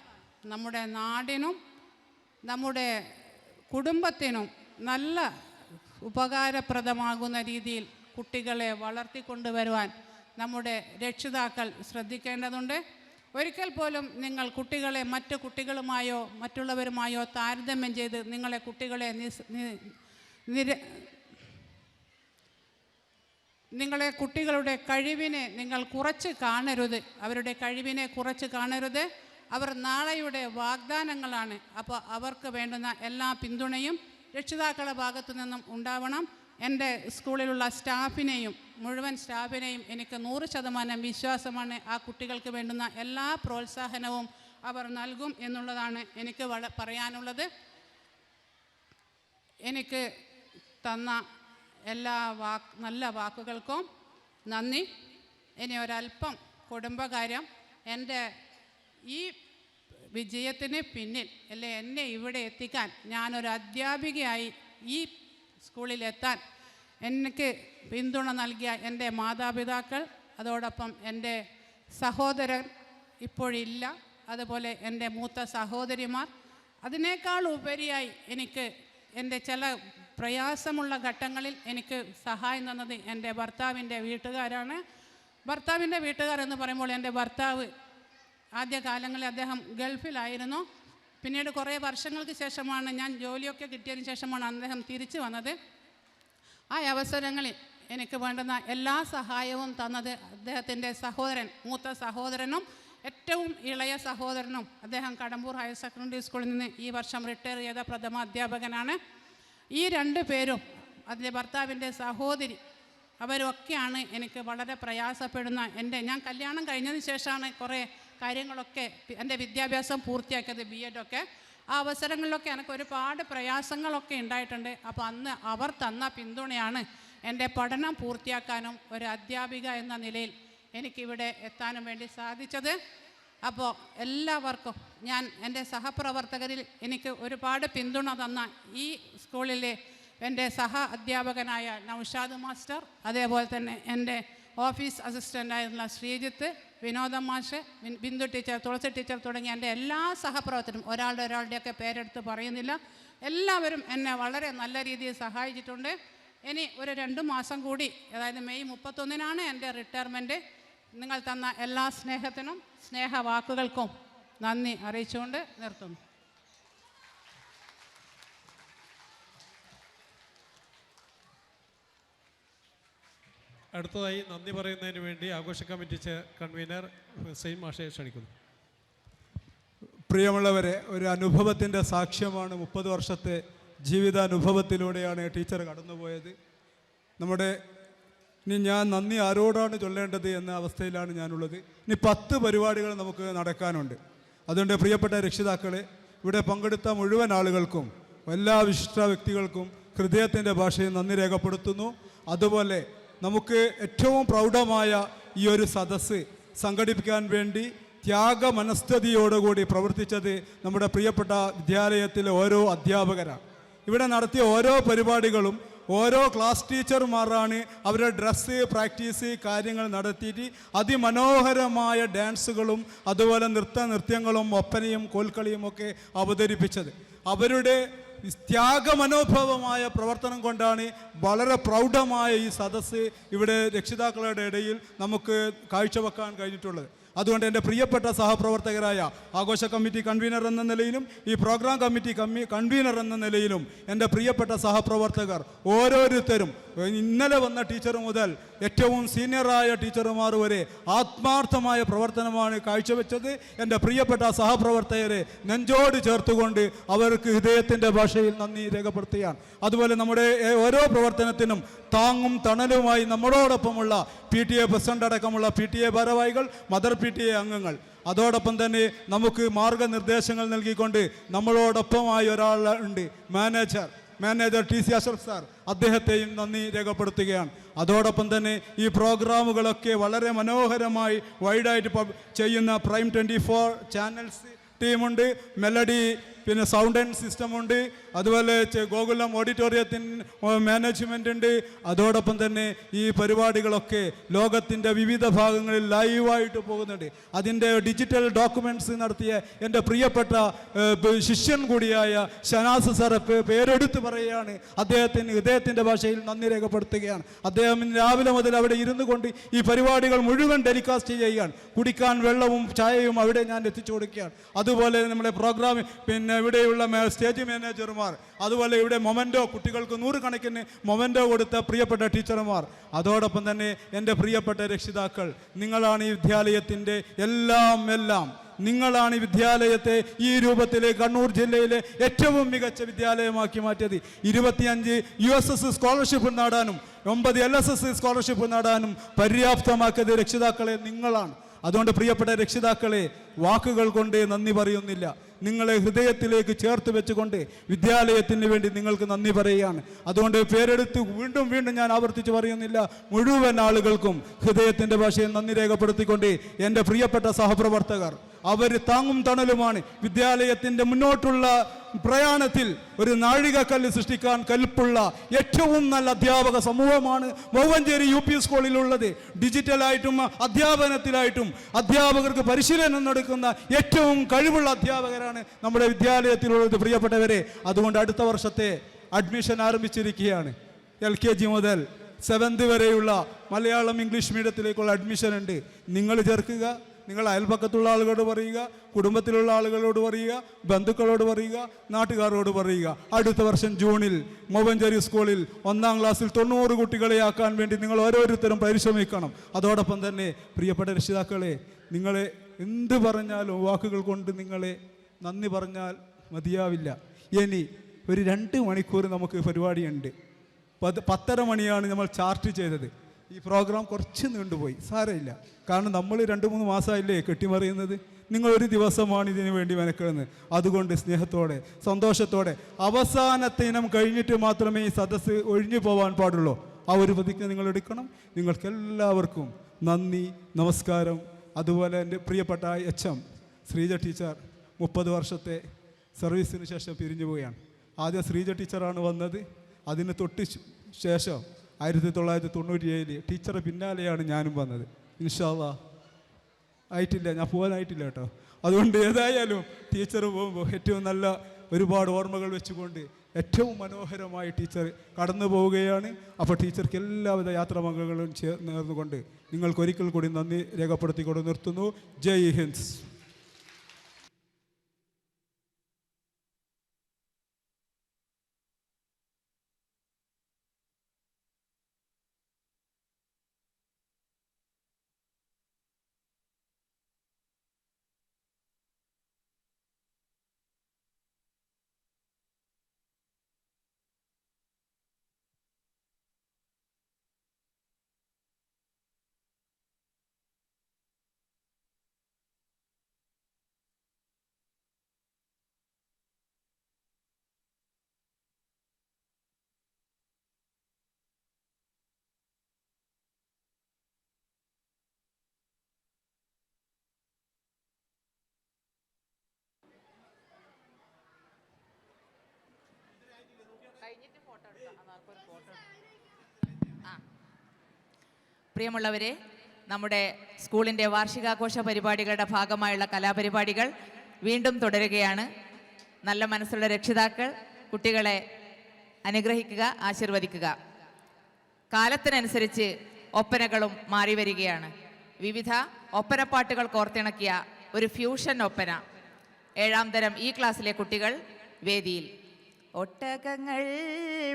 നമ്മുടെ നാടിനും നമ്മുടെ കുടുംബത്തിനും നല്ല ഉപകാരപ്രദമാകുന്ന രീതിയിൽ കുട്ടികളെ വളർത്തിക്കൊണ്ടുവരുവാൻ നമ്മുടെ രക്ഷിതാക്കൾ ശ്രദ്ധിക്കേണ്ടതുണ്ട്. ഒരിക്കൽ പോലും നിങ്ങൾ കുട്ടികളെ മറ്റു കുട്ടികളുമായോ മറ്റുള്ളവരുമായോ താരതമ്യം ചെയ്ത് നിങ്ങളെ കുട്ടികളുടെ കഴിവിനെ നിങ്ങൾ കുറച്ച് കാണരുത്. അവരുടെ കഴിവിനെ കുറച്ച് കാണരുത്. അവർ നാളെയുടെ വാഗ്ദാനങ്ങളാണ്. അപ്പോൾ അവർക്ക് വേണ്ടുന്ന എല്ലാ പിന്തുണയും രക്ഷിതാക്കളുടെ ഭാഗത്തു നിന്നും ഉണ്ടാവണം. എൻ്റെ സ്കൂളിലുള്ള സ്റ്റാഫിനെയും മുഴുവൻ സ്റ്റാഫിനെയും എനിക്ക് 100% വിശ്വാസമാണ്. ആ കുട്ടികൾക്ക് വേണ്ടുന്ന എല്ലാ പ്രോത്സാഹനവും അവർ നൽകും എന്നുള്ളതാണ് എനിക്ക് പറയാനുള്ളത്. എനിക്ക് തന്ന എല്ലാ നല്ല വാക്കുകൾക്കും നന്ദി. ഇനി ഒരല്പം കുടുംബകാര്യം. എൻ്റെ ഈ വിജയത്തിന് പിന്നിൽ അല്ലെ എന്നെ ഇവിടെ എത്തിക്കാൻ, ഞാനൊരു അധ്യാപികയായി ഈ സ്കൂളിലെത്താൻ എനിക്ക് പിന്തുണ നൽകിയ എൻ്റെ മാതാപിതാക്കൾ, അതോടൊപ്പം എൻ്റെ സഹോദരൻ ഇപ്പോഴില്ല, അതുപോലെ എൻ്റെ മൂത്ത സഹോദരിമാർ, അതിനേക്കാൾ ഉപരിയായി എനിക്ക് എൻ്റെ ചില പ്രയാസമുള്ള ഘട്ടങ്ങളിൽ എനിക്ക് സഹായം തന്നത് എൻ്റെ ഭർത്താവിൻ്റെ വീട്ടുകാരാണ്. ഭർത്താവിൻ്റെ വീട്ടുകാരെന്ന് പറയുമ്പോൾ എൻ്റെ ഭർത്താവ് ആദ്യകാലങ്ങളിൽ അദ്ദേഹം ഗൾഫിലായിരുന്നു. പിന്നീട് കുറേ വർഷങ്ങൾക്ക് ശേഷമാണ്, ഞാൻ ജോലിയൊക്കെ കിട്ടിയതിന് ശേഷമാണ് അദ്ദേഹം തിരിച്ചു വന്നത്. ആ അവസരങ്ങളിൽ എനിക്ക് വേണ്ടുന്ന എല്ലാ സഹായവും തന്നത് അദ്ദേഹത്തിൻ്റെ സഹോദരൻ, മൂത്ത സഹോദരനും ഏറ്റവും ഇളയ സഹോദരനും. അദ്ദേഹം കടമ്പൂർ ഹയർ സെക്കൻഡറി സ്കൂളിൽ നിന്ന് ഈ വർഷം റിട്ടയർ ചെയ്ത പ്രഥമ അധ്യാപകനാണ്. ഈ 2 പേരും, അതിലെ ഭർത്താവിൻ്റെ സഹോദരി, അവരൊക്കെയാണ് എനിക്ക് വളരെ പ്രയാസപ്പെടുന്ന ഞാൻ കല്യാണം കഴിഞ്ഞതിന് ശേഷമാണ് കുറേ കാര്യങ്ങളൊക്കെ എൻ്റെ വിദ്യാഭ്യാസം പൂർത്തിയാക്കിയത്, BEd ഒക്കെ. ആ അവസരങ്ങളിലൊക്കെ എനിക്ക് ഒരുപാട് പ്രയാസങ്ങളൊക്കെ ഉണ്ടായിട്ടുണ്ട്. അപ്പോൾ അന്ന് അവർ തന്ന പിന്തുണയാണ് എൻ്റെ പഠനം പൂർത്തിയാക്കാനും ഒരു അധ്യാപിക എന്ന നിലയിൽ എനിക്കിവിടെ എത്താനും വേണ്ടി സാധിച്ചത്. അപ്പോൾ എല്ലാവർക്കും എൻ്റെ സഹപ്രവർത്തകരിൽ എനിക്ക് ഒരുപാട് പിന്തുണ തന്ന ഈ സ്കൂളിലെ എൻ്റെ സഹ അധ്യാപകനായ നൗഷാദ് മാസ്റ്റർ, അതേപോലെ തന്നെ എൻ്റെ ഓഫീസ് അസിസ്റ്റൻ്റായിരുന്ന ശ്രീജിത്ത്, വിനോദ മാഷ്, ബിന്ദു ടീച്ചർ, തുളസി ടീച്ചർ തുടങ്ങിയ എൻ്റെ എല്ലാ സഹപ്രവർത്തകരും, ഒരാളുടെയൊക്കെ പേരെടുത്ത് പറയുന്നില്ല, എല്ലാവരും എന്നെ വളരെ നല്ല രീതിയിൽ സഹായിച്ചിട്ടുണ്ട്. ഇനി ഒരു 2 മാസം കൂടി, അതായത് മെയ് 31-നാണ് എൻ്റെ റിട്ടയർമെൻറ്റ്. നിങ്ങൾ തന്ന എല്ലാ സ്നേഹത്തിനും സ്നേഹവാക്കുകൾക്കും നന്ദി അറിയിച്ചുകൊണ്ട് നിർത്തുന്നു. അടുത്തതായി നന്ദി പറയുന്നതിന് വേണ്ടി ആഘോഷ കമ്മിറ്റി കൺവീനർ ഹുസൈൻ മാഷയെ ക്ഷണിക്കുന്നു. പ്രിയമുള്ളവരെ, ഒരു അനുഭവത്തിൻ്റെ സാക്ഷ്യമാണ്. 30 വർഷത്തെ ജീവിതാനുഭവത്തിലൂടെയാണ് ടീച്ചർ കടന്നുപോയത്. ഇനി ഞാൻ നന്ദി ആരോടാണ് ചൊല്ലേണ്ടത് എന്ന അവസ്ഥയിലാണ് ഞാനുള്ളത്. ഇനി 10 പരിപാടികൾ നമുക്ക് നടക്കാനുണ്ട്. അതുകൊണ്ട് പ്രിയപ്പെട്ട രക്ഷിതാക്കളെ, ഇവിടെ പങ്കെടുത്ത മുഴുവൻ ആളുകൾക്കും എല്ലാ വിശിഷ്ട വ്യക്തികൾക്കും ഹൃദയത്തിൻ്റെ ഭാഷയിൽ നന്ദി രേഖപ്പെടുത്തുന്നു. അതുപോലെ നമുക്ക് ഏറ്റവും പ്രൗഢമായ ഈ ഒരു സദസ്സ് സംഘടിപ്പിക്കാൻ വേണ്ടി ത്യാഗമനസ്ഥതയോടുകൂടി പ്രവർത്തിച്ചത് നമ്മുടെ പ്രിയപ്പെട്ട വിദ്യാലയത്തിലെ ഓരോ അധ്യാപകരാണ്. ഇവിടെ നടത്തിയ ഓരോ പരിപാടികളും ഓരോ ക്ലാസ് ടീച്ചർമാരാണ് അവരുടെ ഡ്രസ്സ് പ്രാക്ടീസ് കാര്യങ്ങൾ നടത്തിയിട്ട് അതിമനോഹരമായ ഡാൻസുകളും അതുപോലെ നൃത്യങ്ങളും ഒപ്പനയും കോൽക്കളിയും ഒക്കെ അവതരിപ്പിച്ചത്. അവരുടെ ത്യാഗമനോഭവമായ പ്രവർത്തനം കൊണ്ടാണ് വളരെ പ്രൗഢമായ ഈ സദസ്സ് ഇവിടെ രക്ഷിതാക്കളുടെ ഇടയിൽ നമുക്ക് കാഴ്ചവെക്കാൻ കഴിഞ്ഞിട്ടുള്ളത്. അതുകൊണ്ട് എൻ്റെ പ്രിയപ്പെട്ട സഹപ്രവർത്തകരായ ആഘോഷ കമ്മിറ്റി കൺവീനർ എന്ന നിലയിലും ഈ പ്രോഗ്രാം കമ്മിറ്റി കൺവീനർ എന്ന നിലയിലും എൻ്റെ പ്രിയപ്പെട്ട സഹപ്രവർത്തകർ ഓരോരുത്തരും ഇന്നലെ വന്ന ടീച്ചർ മുതൽ ഏറ്റവും സീനിയറായ ടീച്ചർമാർ വരെ ആത്മാർത്ഥമായ പ്രവർത്തനമാണ് കാഴ്ചവെച്ചത്. എൻ്റെ പ്രിയപ്പെട്ട സഹപ്രവർത്തകരെ നെഞ്ചോട് ചേർത്തുകൊണ്ട് അവർക്ക് ഹൃദയത്തിൻ്റെ ഭാഷയിൽ നന്ദി രേഖപ്പെടുത്തുകയാണ്. അതുപോലെ നമ്മുടെ ഓരോ പ്രവർത്തനത്തിനും താങ്ങും തണലുമായി നമ്മളോടൊപ്പമുള്ള PTA പ്രസിഡന്റ് അടക്കമുള്ള PTA ഭാരവാഹികൾ, മദർ PTA അംഗങ്ങൾ, അതോടൊപ്പം തന്നെ നമുക്ക് മാർഗനിർദ്ദേശങ്ങൾ നൽകിക്കൊണ്ട് നമ്മളോടൊപ്പമായി ഒരാൾ ഉണ്ട്, മാനേജർ TC അഷ്റഫ് സാർ, അദ്ദേഹത്തെയും നന്ദി രേഖപ്പെടുത്തുകയാണ്. അതോടൊപ്പം തന്നെ ഈ പ്രോഗ്രാമുകളൊക്കെ വളരെ മനോഹരമായി വൈഡായിട്ട് ചെയ്യുന്ന പ്രൈം 24 ചാനൽസ് ടീമുണ്ട്, മെലഡി പിന്നെ സൗണ്ട് ആൻഡ് സിസ്റ്റം ഉണ്ട്, അതുപോലെ ഗോകുലം ഓഡിറ്റോറിയത്തിന് മാനേജ്മെൻ്റ് ഉണ്ട്. അതോടൊപ്പം തന്നെ ഈ പരിപാടികളൊക്കെ ലോകത്തിൻ്റെ വിവിധ ഭാഗങ്ങളിൽ ലൈവായിട്ട് പോകുന്നുണ്ട്. അതിൻ്റെ ഡിജിറ്റൽ ഡോക്യുമെൻറ്റ്സ് നടത്തിയ എൻ്റെ പ്രിയപ്പെട്ട ശിഷ്യൻ കൂടിയായ ഷനാസ് സാറെ പേരെടുത്ത് പറയുകയാണ്. അദ്ദേഹത്തിന് ഹൃദയത്തിൻ്റെ ഭാഷയിൽ നന്ദി രേഖപ്പെടുത്തുകയാണ്. അദ്ദേഹം രാവിലെ മുതൽ അവിടെ ഇരുന്നു കൊണ്ട് ഈ പരിപാടികൾ മുഴുവൻ ടെലികാസ്റ്റ് ചെയ്യുകയാണ്. കുടിക്കാൻ വെള്ളവും ചായയും അവിടെ ഞാൻ എത്തിച്ചു കൊടുക്കുകയാണ്. അതുപോലെ നമ്മുടെ പ്രോഗ്രാം പിന്നെ ഇവിടെയുള്ള സ്റ്റേജ് മാനേജർമാർ, അതുപോലെ ഇവിടെ മൊമെൻറ്റോ കുട്ടികൾക്ക് 100 കണക്കിന് മൊമെൻറ്റോ കൊടുത്ത പ്രിയപ്പെട്ട ടീച്ചർമാർ, അതോടൊപ്പം തന്നെ എൻ്റെ പ്രിയപ്പെട്ട രക്ഷിതാക്കൾ, നിങ്ങളാണ് ഈ വിദ്യാലയത്തിൻ്റെ എല്ലാം. നിങ്ങളാണ് ഈ വിദ്യാലയത്തെ ഈ രൂപത്തിൽ കണ്ണൂർ ജില്ലയിലെ ഏറ്റവും മികച്ച വിദ്യാലയമാക്കി മാറ്റിയത്. 25 USS സ്കോളർഷിപ്പ് നേടാനും 9 LSS സ്കോളർഷിപ്പ് നേടാനും പര്യാപ്തമാക്കിയത് രക്ഷിതാക്കളെ നിങ്ങളാണ്. അതുകൊണ്ട് പ്രിയപ്പെട്ട രക്ഷിതാക്കളെ, വാക്കുകൾ കൊണ്ട് നന്ദി പറയുന്നില്ല. നിങ്ങളെ ഹൃദയത്തിലേക്ക് ചേർത്ത് വെച്ചുകൊണ്ട് വിദ്യാലയത്തിന് വേണ്ടി നിങ്ങൾക്ക് നന്ദി പറയുകയാണ്. അതുകൊണ്ട് പേരെടുത്ത് വീണ്ടും വീണ്ടും ഞാൻ ആവർത്തിച്ച് പറയുന്നില്ല, മുഴുവൻ ആളുകൾക്കും ഹൃദയത്തിൻ്റെ ഭാഷയിൽ നന്ദി രേഖപ്പെടുത്തിക്കൊണ്ട് എൻ്റെ പ്രിയപ്പെട്ട സഹപ്രവർത്തകർ, അവർ താങ്ങും തണലുമാണ്. വിദ്യാലയത്തിൻ്റെ മുന്നോട്ടുള്ള പ്രയാണത്തിൽ ഒരു നാഴികക്കല്ല് സൃഷ്ടിക്കാൻ കൽപ്പുള്ള ഏറ്റവും നല്ല അധ്യാപക സമൂഹമാണ് മൗവഞ്ചേരി UP സ്കൂളിലുള്ളത്. ഡിജിറ്റലായിട്ടും അധ്യാപനത്തിലായിട്ടും അധ്യാപകർക്ക് പരിശീലനം നടക്കുന്ന ഏറ്റവും കഴിവുള്ള അധ്യാപകരാണ് നമ്മുടെ വിദ്യാലയത്തിലുള്ളത് പ്രിയപ്പെട്ടവരെ. അതുകൊണ്ട് അടുത്ത വർഷത്തെ അഡ്മിഷൻ ആരംഭിച്ചിരിക്കുകയാണ്. LKG മുതൽ 7th വരെയുള്ള മലയാളം ഇംഗ്ലീഷ് മീഡിയത്തിലേക്കുള്ള അഡ്മിഷൻ ഉണ്ട്. നിങ്ങൾ ചേർക്കുക, നിങ്ങൾ അയൽപക്കത്തുള്ള ആളുകളോട് പറയുക, കുടുംബത്തിലുള്ള ആളുകളോട് പറയുക, ബന്ധുക്കളോട് പറയുക, നാട്ടുകാരോട് പറയുക. അടുത്ത വർഷം ജൂണിൽ മൗവഞ്ചേരി സ്കൂളിൽ 1ാം ക്ലാസ്സിൽ 90 കുട്ടികളെ ആക്കാൻ വേണ്ടി നിങ്ങൾ ഓരോരുത്തരും പരിശ്രമിക്കണം. അതോടൊപ്പം തന്നെ പ്രിയപ്പെട്ട രക്ഷിതാക്കളെ, നിങ്ങളെ എന്ത് പറഞ്ഞാലും വാക്കുകൾ കൊണ്ട് നിങ്ങളെ നന്ദി പറഞ്ഞാൽ മതിയാവില്ല. ഇനി ഒരു 2 മണിക്കൂർ നമുക്ക് പരിപാടിയുണ്ട്. 10:30 മണിയാണ് നമ്മൾ ചാർട്ട് ചെയ്തത്. ഈ പ്രോഗ്രാം കുറച്ച് നീണ്ടുപോയി, സാരമില്ല. കാരണം നമ്മൾ 2-3 മാസമായില്ലേ കെട്ടിമറിയുന്നത്. നിങ്ങളൊരു ദിവസമാണ് ഇതിനു വേണ്ടി മെനക്കെടുന്നത്. അതുകൊണ്ട് സ്നേഹത്തോടെ സന്തോഷത്തോടെ അവസാനത്തെ ഇനം കഴിഞ്ഞിട്ട് മാത്രമേ ഈ സദസ്സ് ഒഴിഞ്ഞു പോകാൻ പാടുള്ളൂ. ആ ഒരു പ്രതിജ്ഞ നിങ്ങൾ എടുക്കണം. നിങ്ങൾക്കെല്ലാവർക്കും നന്ദി, നമസ്കാരം. അതുപോലെ എൻ്റെ പ്രിയപ്പെട്ട HM ശ്രീജ ടീച്ചർ 30 വർഷത്തെ സർവീസിന് ശേഷം പിരിഞ്ഞു പോവുകയാണ്. ആദ്യം ശ്രീജ ടീച്ചറാണ് വന്നത്. അതിന് തൊട്ട് ശേഷം 1997 ടീച്ചറെ പിന്നാലെയാണ് ഞാനും വന്നത്. ഇൻഷാ അല്ലാഹ് ആയിട്ടില്ല, ഞാൻ പോകാനായിട്ടില്ല കേട്ടോ. അതുകൊണ്ട് ഏതായാലും ടീച്ചർ പോകുമ്പോൾ ഏറ്റവും നല്ല ഒരുപാട് ഓർമ്മകൾ വെച്ചുകൊണ്ട് ഏറ്റവും മനോഹരമായി ടീച്ചർ കടന്നു പോവുകയാണ്. അപ്പോൾ ടീച്ചർക്ക് എല്ലാവിധ യാത്രാമംഗളും നേർന്നുകൊണ്ട് നിങ്ങൾക്കൊരിക്കൽ കൂടി നന്ദി രേഖപ്പെടുത്തിക്കൊണ്ട് നിർത്തുന്നു. ജയ് ഹിന്ദ്. പ്രിയമുള്ളവരെ, നമ്മുടെ സ്കൂളിൻ്റെ വാർഷികാഘോഷ പരിപാടികളുടെ ഭാഗമായുള്ള കലാപരിപാടികൾ വീണ്ടും തുടരുകയാണ്. നല്ല മനസ്സുള്ള രക്ഷിതാക്കൾ കുട്ടികളെ അനുഗ്രഹിക്കുക, ആശീർവദിക്കുക. കാലത്തിനനുസരിച്ച് ഒപ്പനകളും മാറി വരികയാണ്. വിവിധ ഒപ്പനപ്പാട്ടുകൾ കോർത്തിണക്കിയ ഒരു ഫ്യൂഷൻ ഒപ്പന 7ാം തരം ഈ ക്ലാസ്സിലെ കുട്ടികൾ വേദിയിൽ. ഒട്ടകങ്ങൾ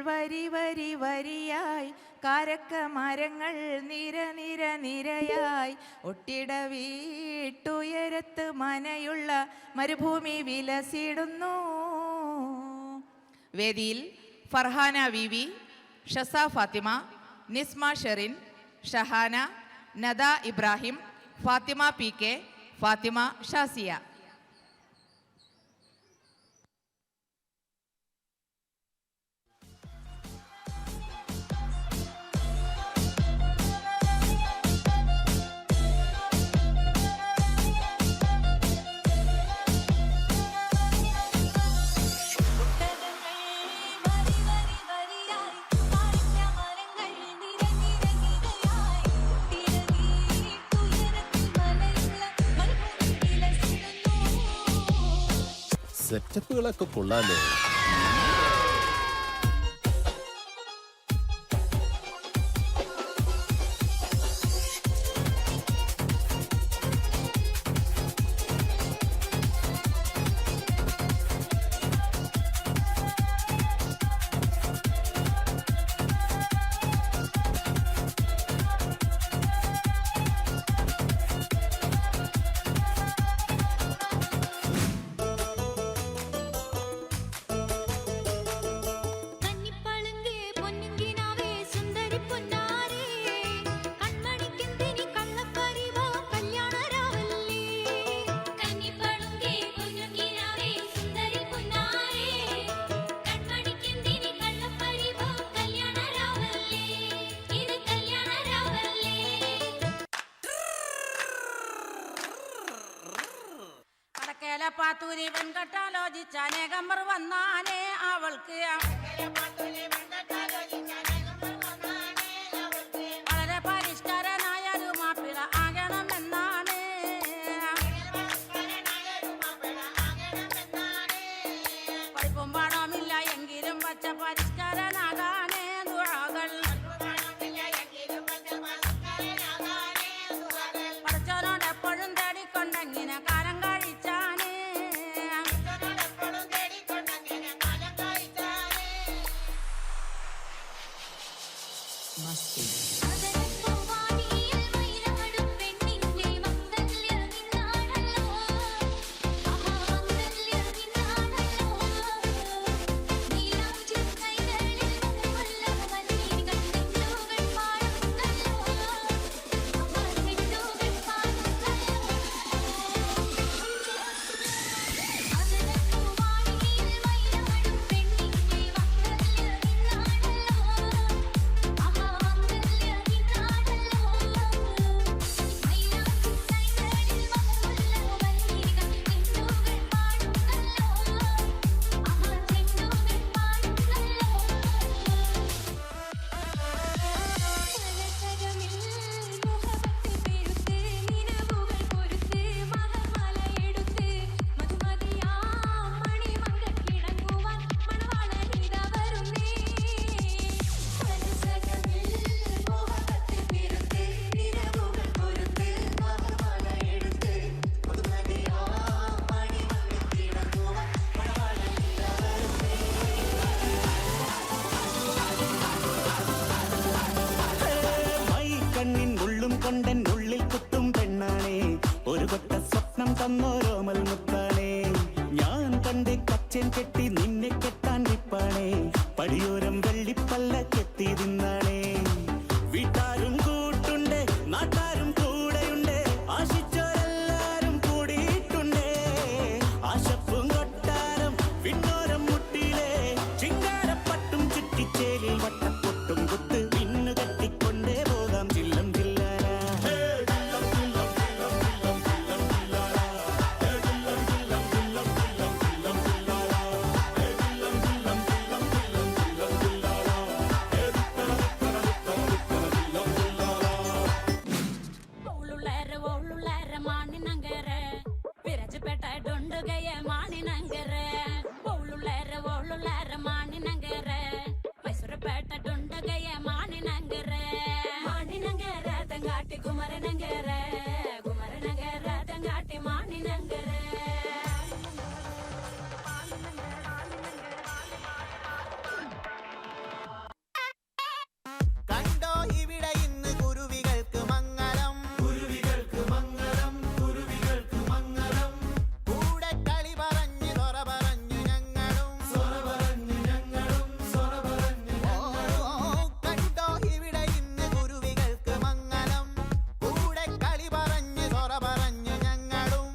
വരി വരി വരിയായി, കാരക്ക മരങ്ങൾ നിര നിര നിരയായി, ഒട്ടിട വീട്ടുയരത്ത് മനയുള്ള മരുഭൂമി വിലസിടുന്നു. വേദിയിൽ ഫർഹാന VV, ഷസ ഫാത്തിമ, നിസ്മ ഷെറിൻ, ഷഹാന, നദ ഇബ്രാഹിം, ഫാത്തിമ PK, ഫാത്തിമ ഷാസിയ. സെറ്റപ്പുകളൊക്കെ കൊള്ളാലോ. പാത്തൂരി പെൺകെട്ടാലോചിച്ച അനേകമ്പർ വന്നാനേ അവൾക്ക് വളരെ പരിഷ്കാരനായൊരു മാപ്പിള ആകണമെന്നാണ്. പഠിപ്പും പാടമില്ല എങ്കിലും പച്ച പരിഷ്കാരനാകാനേ ദുആകൾ. പഠിച്ചവനോട് എപ്പോഴും തേടിക്കൊണ്ടെങ്ങനെ കാലം കഴിച്ചാനേ. ഉള്ളിൽ കുത്തും പെണ്ണാണേ, ഒരു കൊട്ട സ്വപ്നം തന്നോരോമൽ മുത്താണേ. ഞാൻ കണ്ട് കച്ചൻ കെട്ടി നിന്നെ കെട്ടാൻ വിപ്പാണേ, പടിയോരം വെള്ളിപ്പല്ല കെട്ടി തിന്നാണേ. വീട്ടാരും കൂട്ടുണ്ട്, നാട്ടാരും കൂടെയുണ്ട്, ആശിച്ചോരെല്ലാരും കൂടിയിട്ടുണ്ട്. ആശപ്പും കൊട്ടാരം പിന്നോരം മുട്ടിയിലെ ചിങ്കാരപ്പട്ടും ചുറ്റിച്ചേലിൽ വട്ടപ്പൊട്ടും കുത്ത് പിന്നു കെട്ടിക്കൊണ്ടേ പോകാം ചില്ലം ചില്ലാന. കണ്ടോ ഇവിടെ ഇന്ന് കുരുവികൾക്ക് മംഗളം, കുരുവികൾക്ക് മംഗളം, കുരുവികൾക്ക് മംഗളം. കൂടെ കളി പറഞ്ഞു സൊറ പറഞ്ഞു ഞങ്ങളും, സൊറ പറഞ്ഞു ഞങ്ങളും, സൊറ പറഞ്ഞു ഞങ്ങളും. കണ്ടോ ഇവിടെ ഇന്ന് കുരുവികൾക്ക് മംഗളം, കൂടെ കളി പറഞ്ഞു സൊറ പറഞ്ഞു ഞങ്ങളും.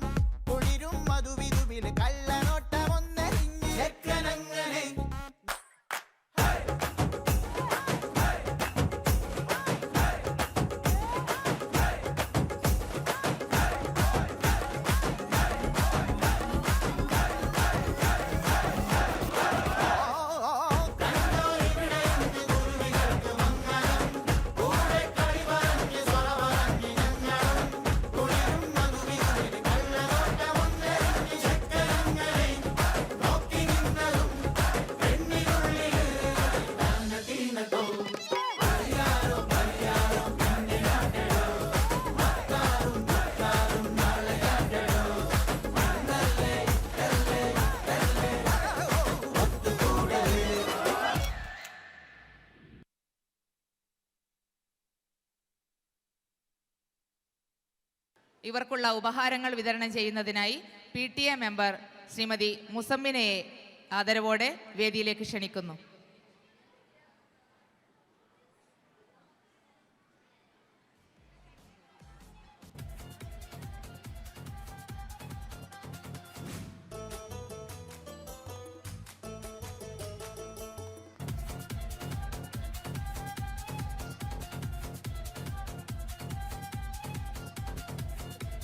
കുളിരും മധുവിധുവിൽ കള്ളനോട്ടമൊന്നെറിഞ്ഞ് ചെക്കനങ്ങനെ. ഇവർക്കുള്ള ഉപഹാരങ്ങൾ വിതരണം ചെയ്യുന്നതിനായി PTA മെമ്പർ ശ്രീമതി മുസമ്മിനയെ ആദരവോടെ വേദിയിലേക്ക് ക്ഷണിക്കുന്നു.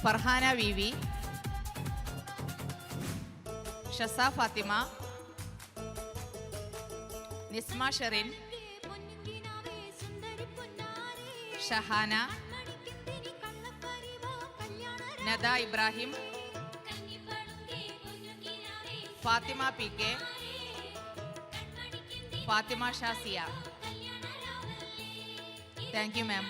Farhana VV, Shaza Fathima, Nisma Sherin, Shahana, Nada Ibrahim, Fathima P K, Fathima Shazia. Thank you ma'am.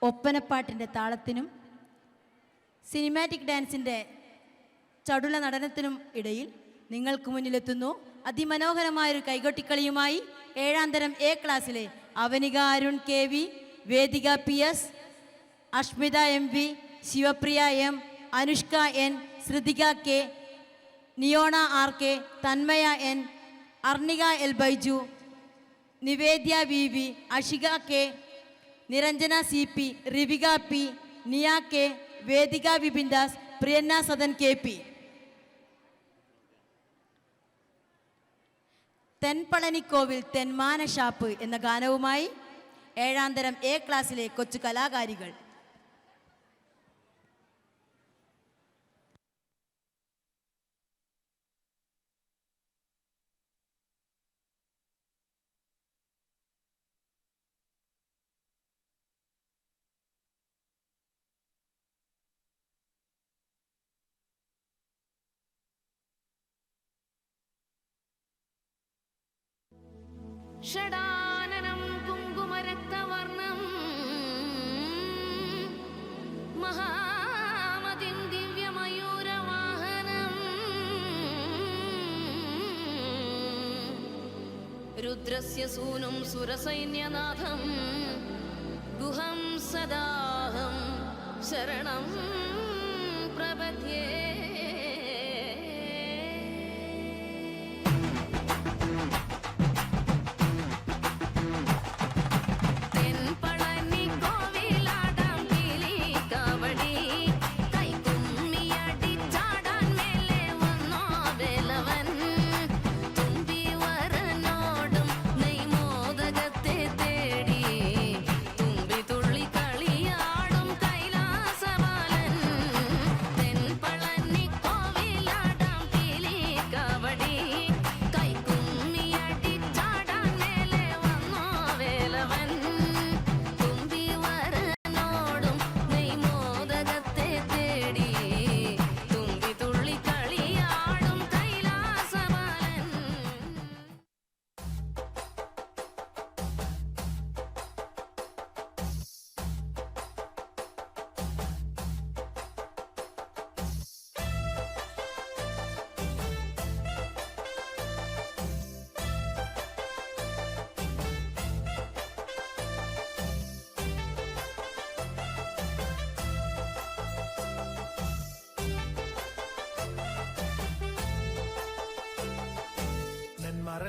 ഒപ്പനപ്പാട്ടിൻ്റെ താളത്തിനും സിനിമാറ്റിക് ഡാൻസിൻ്റെ ചടുല നടനത്തിനും ഇടയിൽ നിങ്ങൾക്ക് മുന്നിലെത്തുന്നു അതിമനോഹരമായൊരു കൈകൊട്ടിക്കളിയുമായി 7ാം തരം എ ക്ലാസ്സിലെ Avanika Arun K V, Vedika P S, Ashmitha M V, Shivapriya M, Anushka N, Shruthika K, Niyona R K, Thanmaya N, Arnika L Baiju, Nivedya V V, Ashika K, Niranjana C P, Rivika P, Niya K, Vedika Vipindas, Priyanna Sadan K P. തെൻപളനിക്കോവിൽ തെന്മാന ഷാപ്പ് എന്ന ഗാനവുമായി 7ാം തരം എ ക്ലാസ്സിലെ കൊച്ചു കലാകാരികൾ. ഷടാനനം കുങ്കുമരക്തവർണം മഹാമതിം ദിവ്യമയൂരവാഹനം രുദ്രസ്യ സൂനും സുരസൈന്യനാഥം ഗുഹം സദാഹം ശരണം പ്രപദ്യേ.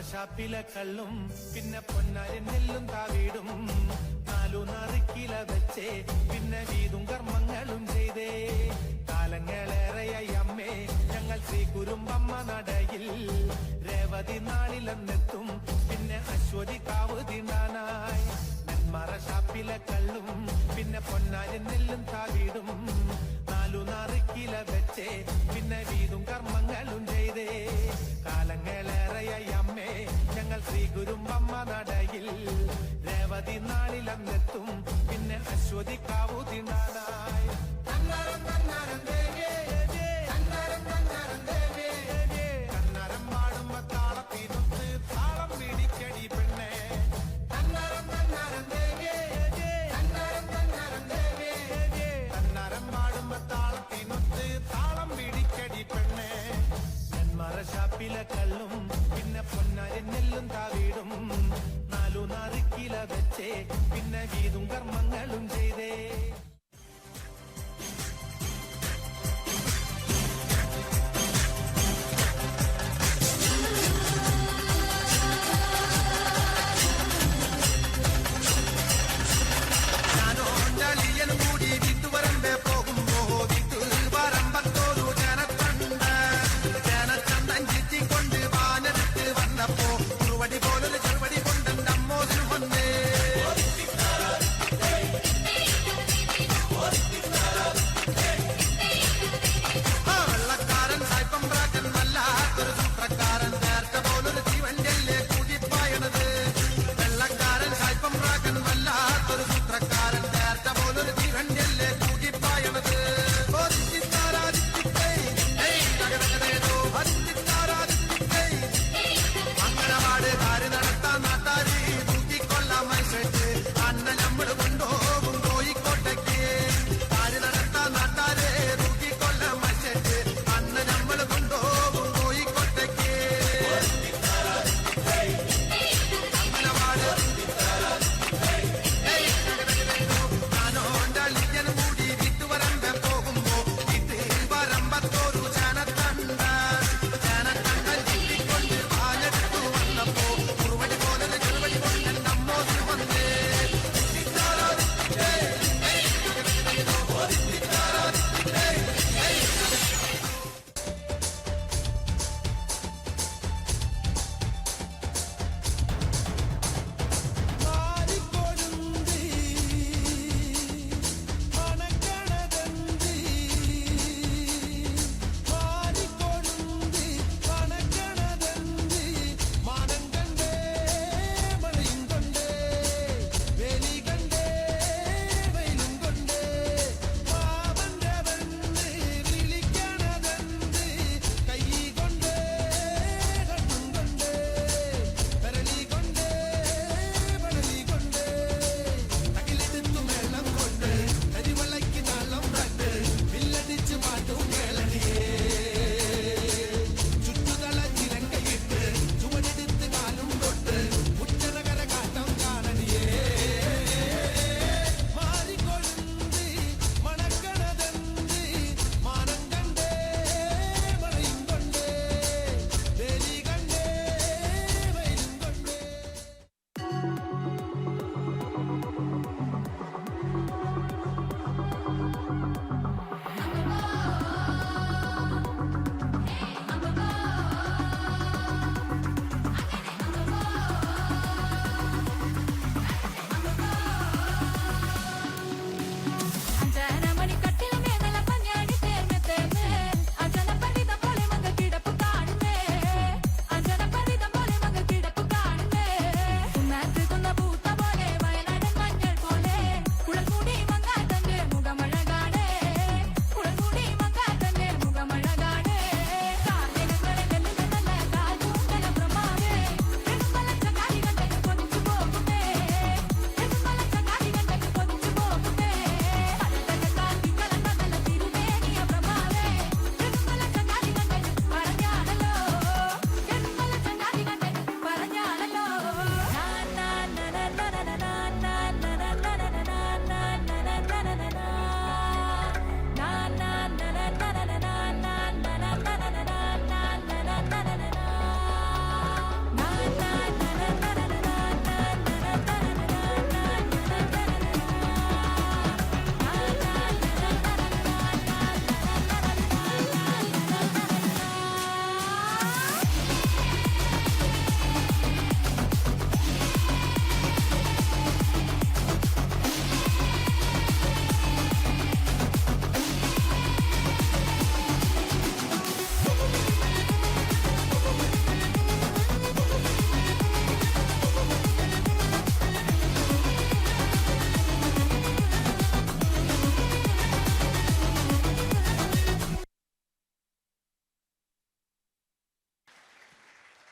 ഷാപ്പിലെ കള്ളും പിന്നെ പൊന്നാരി നെല്ലും താവീടും 4 നറുക്കില വെച്ചേ പിന്നെ വീതും കർമ്മങ്ങളും ചെയ്തേ. കാലങ്ങളേറെയായി അമ്മേ ഞങ്ങൾ ശ്രീ കുരുമ്പമ്മ നടയിൽ രേവതി നാളിലെന്നെത്തും പിന്നെ അശ്വതി കാവ് തിന്നാനായി. നെന്മറ ഷാപ്പിലെ കള്ളും പിന്നെ പൊന്നാരി നെല്ലും താവീടും 4 നറുക്കില വെച്ചേ പിന്നെ വീതും കർമ്മങ്ങളും ചെയ്തേ. കാലങ്ങളേറെയായി അമ്മേ ഞങ്ങൾ ശ്രീ കുരുമ്പമ്മ നടയിൽ രേവതി നാളിലെന്നെത്തും പിന്നെ അശ്വതി കാവു തിന്നാനായി. കന്നരം പാടുമ്പോ താളത്തിനൊത്ത് താളം പിടിക്കും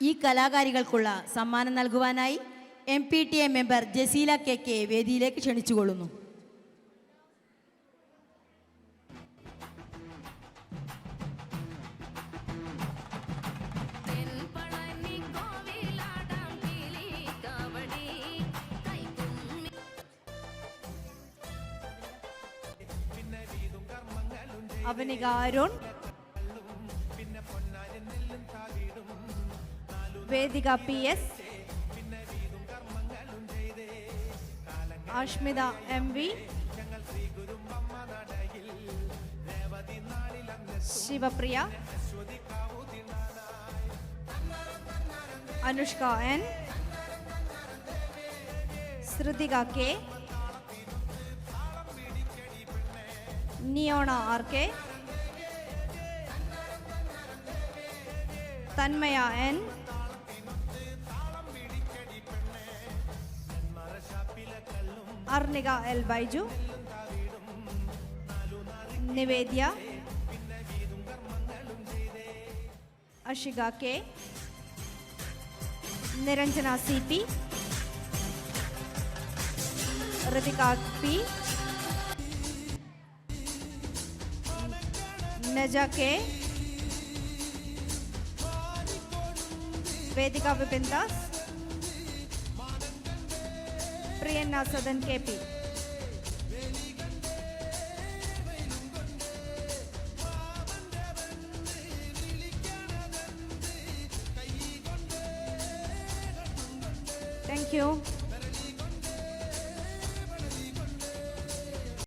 ഈ കലാകാരികൾക്കുള്ള സമ്മാനം നൽകുവാനായി MPTA മെമ്പർ ജസീല KK വേദിയിലേക്ക് ക്ഷണിച്ചുകൊള്ളുന്നു. അവനിക അരുൺ, വേദിക PS, Ashmitha MV, Sivapriya, Anushka N, Shruthika K, നിയോണ RK, Thanmaya N, Arnika L Baiju, Nivedya, Ashika K, Niranjana CP, Ritika P, നജ K, Vedika Vipin Das, പ്രിയന്ന Sadan KP. Thank you.